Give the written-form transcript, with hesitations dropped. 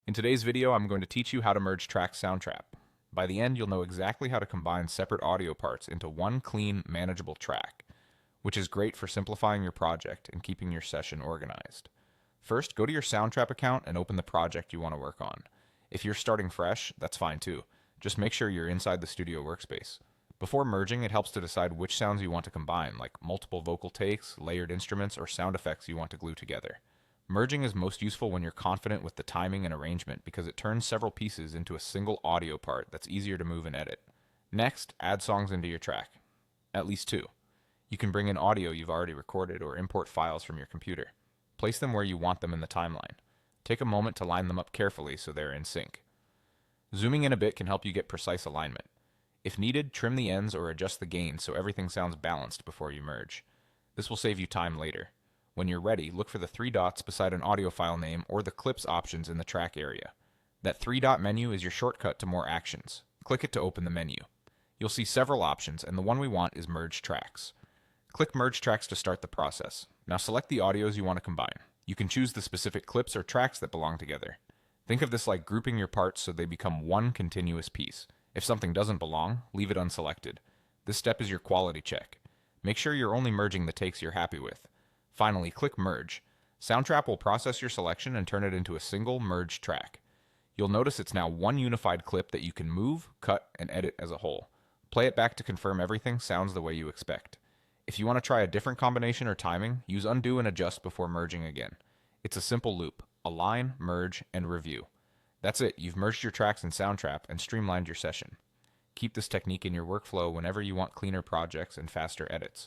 In today's video, I'm going to teach you how to merge tracks Soundtrap. By the end, you'll know exactly how to combine separate audio parts into one clean, manageable track, which is great for simplifying your project and keeping your session organized. First, go to your Soundtrap account and open the project you want to work on. If you're starting fresh, that's fine too. Just make sure you're inside the studio workspace. Before merging, it helps to decide which sounds you want to combine, like multiple vocal takes, layered instruments, or sound effects you want to glue together. Merging is most useful when you're confident with the timing and arrangement because it turns several pieces into a single audio part that's easier to move and edit. Next, add songs into your track. At least two. You can bring in audio you've already recorded or import files from your computer. Place them where you want them in the timeline. Take a moment to line them up carefully so they're in sync. Zooming in a bit can help you get precise alignment. If needed, trim the ends or adjust the gain so everything sounds balanced before you merge. This will save you time later. When you're ready, look for the three dots beside an audio file name or the clips options in the track area. That three-dot menu is your shortcut to more actions. Click it to open the menu. You'll see several options, and the one we want is Merge Tracks. Click Merge Tracks to start the process. Now select the audios you want to combine. You can choose the specific clips or tracks that belong together. Think of this like grouping your parts so they become one continuous piece. If something doesn't belong, leave it unselected. This step is your quality check. Make sure you're only merging the takes you're happy with. Finally, click Merge. Soundtrap will process your selection and turn it into a single merged track. You'll notice it's now one unified clip that you can move, cut, and edit as a whole. Play it back to confirm everything sounds the way you expect. If you want to try a different combination or timing, use undo and adjust before merging again. It's a simple loop: align, merge, and review. That's it, you've merged your tracks in Soundtrap and streamlined your session. Keep this technique in your workflow whenever you want cleaner projects and faster edits.